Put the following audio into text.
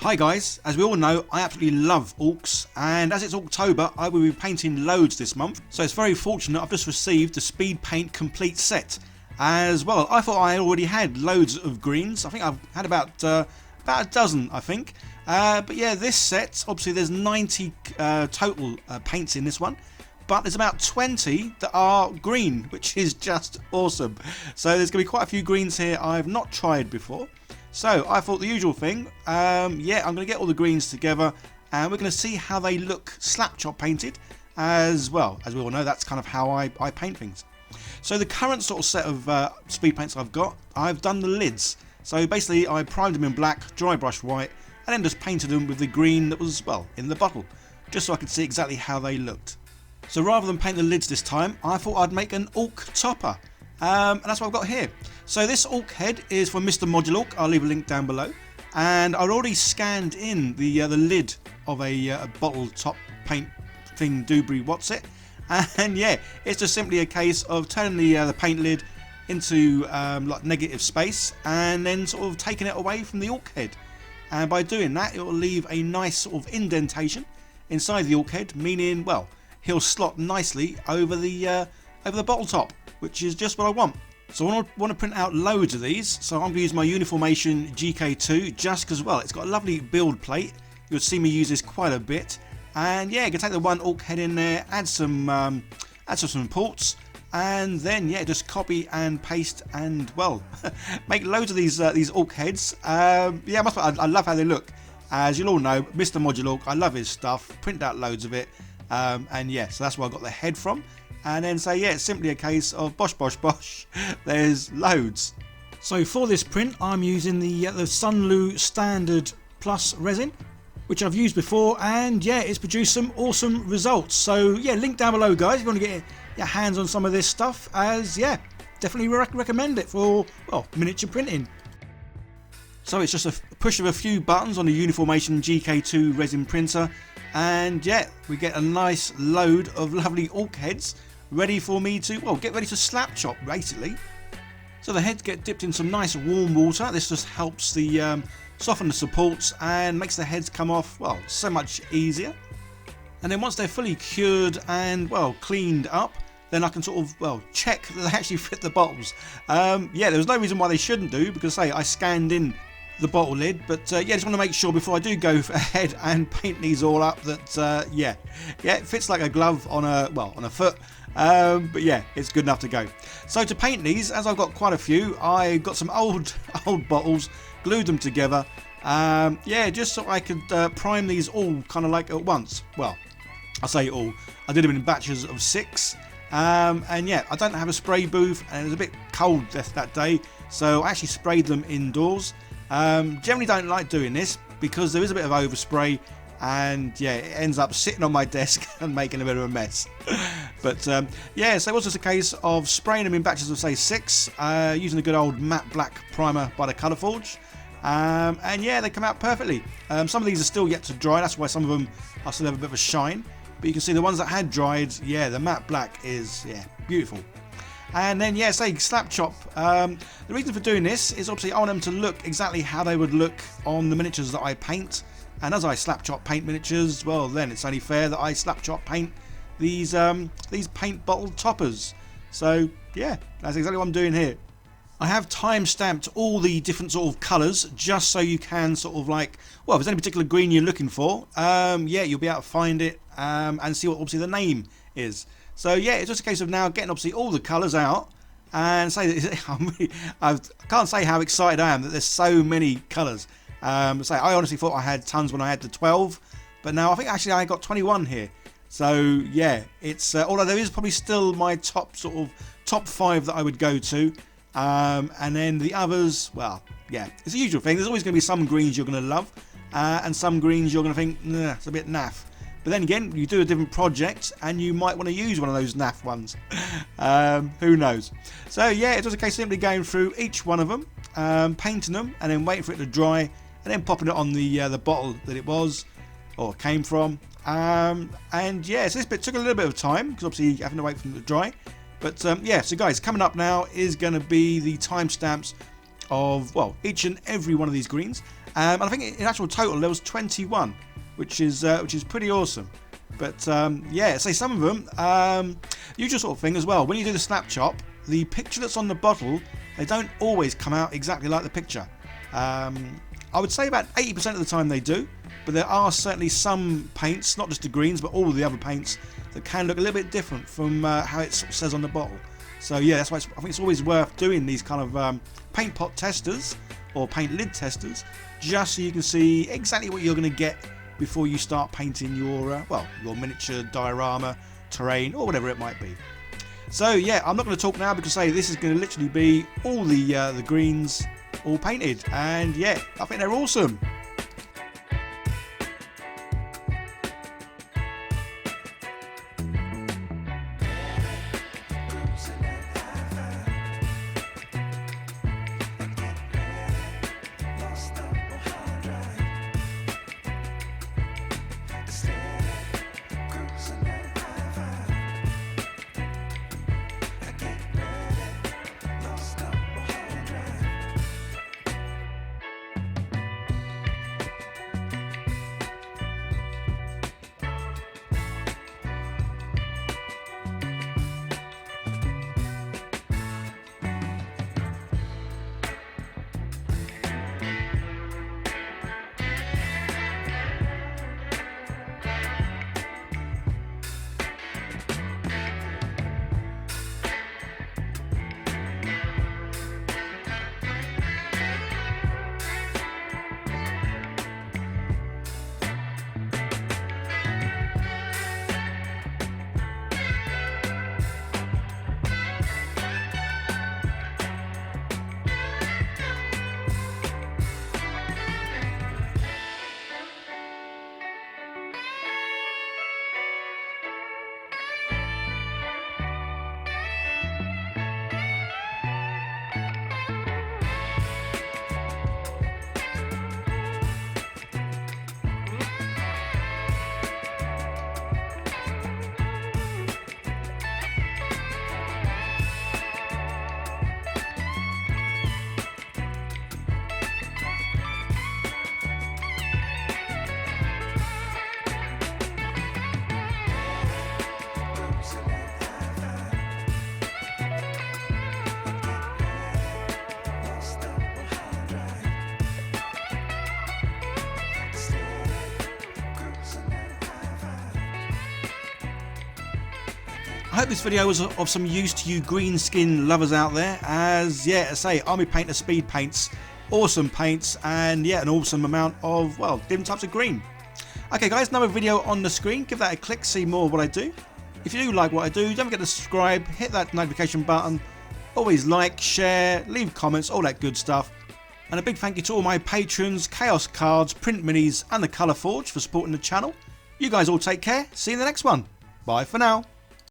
Hi guys, as we all know, I absolutely love Orks, and as it's October, I will be painting loads this month, so it's very fortunate I've just received the Speedpaint complete set. As well, I thought I already had loads of greens. I think I've had about a dozen, I think. But yeah, this set, obviously there's 90 total paints in this one, but there's about 20 that are green, which is just awesome. So there's going to be quite a few greens here I've not tried before. So I thought the usual thing, yeah, I'm going to get all the greens together and we're going to see how they look Slapchop painted. As well, as we all know, that's kind of how I paint things. So the current sort of set of speed paints I've done the lids. So basically I primed them in black, dry brushed white, and then just painted them with the green that was, well, in the bottle, just so I could see exactly how they looked. So rather than paint the lids this time, I thought I'd make an Ork topper. And that's what I've got here. So this Ork head is from Mr. Modulark. I'll leave a link down below. And I'd already scanned in the lid of a bottle top paint thing, Dewberry What's It. And yeah, it's just simply a case of turning the paint lid into like negative space and then sort of taking it away from the Ork head. And by doing that, it will leave a nice sort of indentation inside the Ork head, meaning, well, he'll slot nicely over the bottle top, which is just what I want. So I want to print out loads of these, so I'm going to use my Uniformation GK2 just because, well, it's got a lovely build plate. You'll see me use this quite a bit. And yeah, you can take the one Ork head in there, add some ports, and then yeah, just copy and paste and, well, make loads of these Ork heads. Yeah, I love how they look. As you'll all know, Mr. Modulark, I love his stuff, print out loads of it. And yeah, so that's where I got the head from. And then say, yeah, it's simply a case of bosh bosh bosh, there's loads. So for this print I'm using the Sunlu Standard Plus resin, which I've used before, and yeah, it's produced some awesome results. So yeah, link down below guys if you want to get your hands on some of this stuff, as yeah, definitely recommend it for, well, miniature printing. So it's just a push of a few buttons on the Uniformation GK2 resin printer, and yeah, we get a nice load of lovely Ork heads ready for me to, well, get ready to Slapchop basically. So the heads get dipped in some nice warm water. This just helps the soften the supports and makes the heads come off, well, so much easier. And then once they're fully cured and, well, cleaned up, then I can sort of, well, check that they actually fit the bottles. Yeah, there's no reason why they shouldn't do, because say I scanned in the bottle lid, but yeah, just want to make sure before I do go ahead and paint these all up that yeah, it fits like a glove on a foot. But yeah, it's good enough to go. So to paint these, as I've got quite a few, I got some old bottles, glued them together. Yeah, just so I could prime these all kind of like at once. Well, I say all. I did them in batches of 6. And yeah, I don't have a spray booth, and it was a bit cold that day, so I actually sprayed them indoors. Generally don't like doing this because there is a bit of overspray, and yeah, it ends up sitting on my desk and making a bit of a mess. But yeah, so it was just a case of spraying them in batches of say 6, using the good old matte black primer by the Colour Forge, and yeah, they come out perfectly. Some of these are still yet to dry, that's why some of them I still have a bit of a shine, but you can see the ones that had dried, yeah, the matte black is, yeah, beautiful. And then yeah, say Slapchop, the reason for doing this is obviously I want them to look exactly how they would look on the miniatures that I paint. And as I Slapchop paint miniatures, well then it's only fair that I Slapchop paint these paint bottle toppers. So yeah, that's exactly what I'm doing here. I have time stamped all the different sort of colours just so you can sort of like, well, if there's any particular green you're looking for, yeah, you'll be able to find it and see what obviously the name is. So yeah, it's just a case of now getting obviously all the colours out, and say that I can't say how excited I am that there's so many colours. So I honestly thought I had tons when I had the 12, but now I think actually I got 21 here. So yeah, it's although there is probably still my top 5 that I would go to, and then the others, well, yeah, it's the usual thing. There's always going to be some greens you're going to love, and some greens you're going to think, nah, it's a bit naff. But then again, you do a different project and you might want to use one of those naff ones. Who knows? So yeah, it was a case of simply going through each one of them, painting them, and then waiting for it to dry, and then popping it on the bottle that it was or came from. And yeah, so this bit took a little bit of time because obviously you having to wait for them to dry. But yeah, so guys, coming up now is going to be the timestamps of, well, each and every one of these greens. And I think in actual total there was 21, which is pretty awesome. But yeah, say some of them, usual sort of thing as well. When you do the Slapchop, the picture that's on the bottle, they don't always come out exactly like the picture. I would say about 80% of the time they do, but there are certainly some paints, not just the greens, but all the other paints, that can look a little bit different from how it says on the bottle. So yeah, that's why I think it's always worth doing these kind of paint pot testers or paint lid testers, just so you can see exactly what you're going to get before you start painting your well, your miniature diorama, terrain, or whatever it might be. So yeah, I'm not going to talk now because this is going to literally be all the greens all painted, and yeah, I think they're awesome. I hope this video was of some use to you green skin lovers out there, as yeah, I say, Army Painter Speedpaints, awesome paints, and yeah, an awesome amount of, well, different types of green. Okay guys, another video on the screen, give that a click, see more of what I do. If you do like what I do, don't forget to subscribe, hit that notification button, always like, share, leave comments, all that good stuff. And a big thank you to all my patrons, Chaos Cards, Print Minis and the Colour Forge for supporting the channel. You guys all take care, see you in the next one. Bye for now.